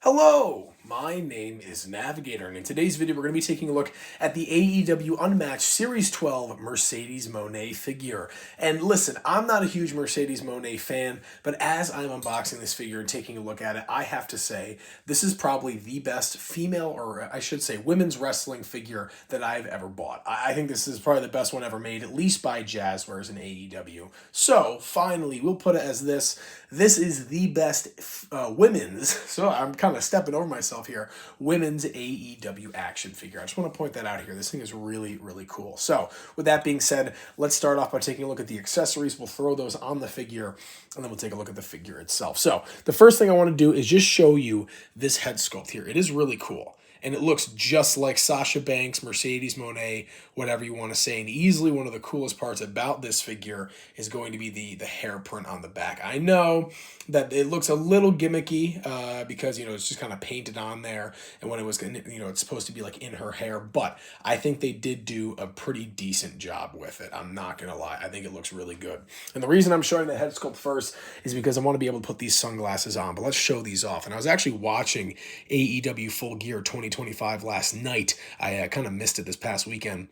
Hello, my name is Navigator, and in today's video we're going to be taking a look at the AEW Unmatched Series 12 Mercedes Mone figure. And listen, I'm not a huge Mercedes Mone fan, but as I'm unboxing this figure and taking a look at it, I have to say this is probably the best female, or I should say women's wrestling figure that I've ever bought. I think this is probably the best one ever made, at least by Jazzwares and AEW. So finally, we'll put it as this. This is the best women's, so I'm kind of stepping over myself here, women's AEW action figure. I just want to point that out here. This thing is really, really cool. So with that being said, let's start off by taking a look at the accessories. We'll throw those on the figure, and then we'll take a look at the figure itself. So the first thing I want to do is just show you this head sculpt here. It is really cool. And it looks just like Sasha Banks, Mercedes Mone, whatever you want to say. And easily one of the coolest parts about this figure is going to be the hair print on the back. I know that it looks a little gimmicky because, it's just kind of painted on there. And when it was, it's supposed to be like in her hair. But I think they did do a pretty decent job with it. I'm not going to lie. I think it looks really good. And the reason I'm showing the head sculpt first is because I want to be able to put these sunglasses on. But let's show these off. And I was actually watching AEW Full Gear 2025 last night. I kind of missed it this past weekend.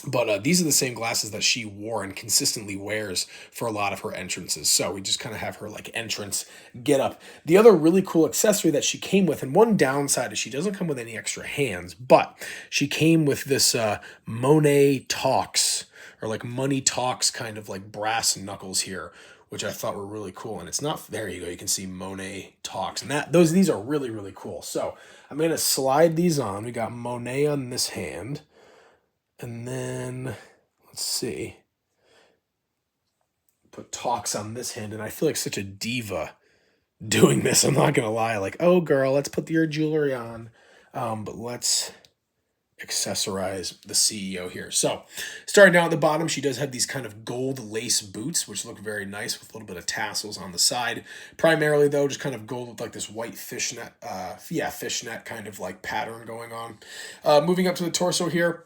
But these are the same glasses that she wore and consistently wears for a lot of her entrances. So we just kind of have her like entrance get up. The other really cool accessory that she came with, and one downside is she doesn't come with any extra hands, but she came with this Mone Talks, or like Money Talks kind of like brass knuckles here, which I thought were really cool. And it's not, there you go, you can see Mone Talks. And these are really, really cool. So I'm going to slide these on. We got Mone on this hand. And then, let's see, put Talks on this hand. And I feel like such a diva doing this. I'm not going to lie. Like, oh, girl, let's put your jewelry on. But let's accessorize the CEO here. So starting down at the bottom, she does have these kind of gold lace boots, which look very nice with a little bit of tassels on the side. Primarily though, just kind of gold with like this white fishnet, fishnet kind of like pattern going on. Moving up to the torso here,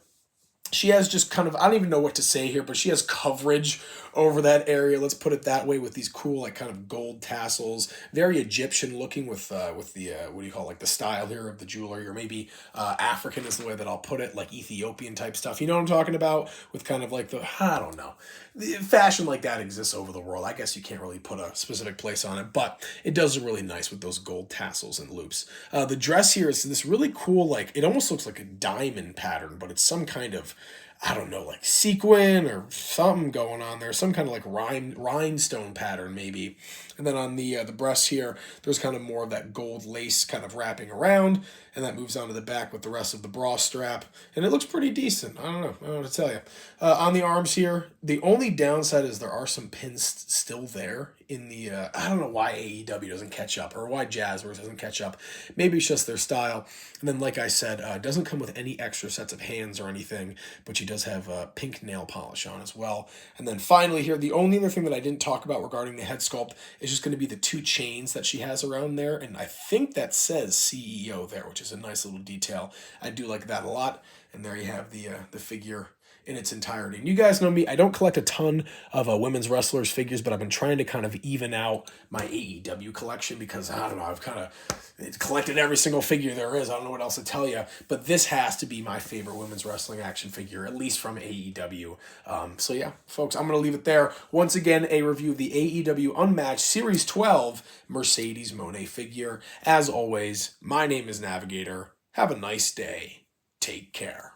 she has just kind of, I don't even know what to say here, but she has coverage over that area. Let's put it that way, with these cool, like kind of gold tassels, very Egyptian looking with the, what do you call it, like the style here of the jewelry, or maybe African is the way that I'll put it, like Ethiopian type stuff. You know what I'm talking about? With kind of like I don't know. The fashion like that exists over the world. I guess you can't really put a specific place on it, but it does look really nice with those gold tassels and loops. The dress here is this really cool, like, it almost looks like a diamond pattern, but it's some kind of, I don't know, like sequin or something going on there, some kind of like rhinestone pattern maybe. And then on the breasts here, there's kind of more of that gold lace kind of wrapping around, and that moves onto the back with the rest of the bra strap, and it looks pretty decent. I don't know what to tell you. On the arms here, the only downside is there are some pins still there in the, I don't know why AEW doesn't catch up, or why Jazzwares doesn't catch up. Maybe it's just their style. And then, like I said, it doesn't come with any extra sets of hands or anything, but she does have pink nail polish on as well. And then finally here, the only other thing that I didn't talk about regarding the head sculpt is just going to be the two chains that she has around there. And I think that says CEO there, which is a nice little detail. I do like that a lot. And there you have the figure in its entirety. And you guys know me, I don't collect a ton of women's wrestlers figures, but I've been trying to kind of even out my AEW collection because, I don't know, I've kind of collected every single figure there is. I don't know what else to tell you, but this has to be my favorite women's wrestling action figure, at least from AEW. So yeah, folks, I'm going to leave it there. Once again, a review of the AEW Unmatched Series 12 Mercedes Mone figure. As always, my name is Navigator. Have a nice day. Take care.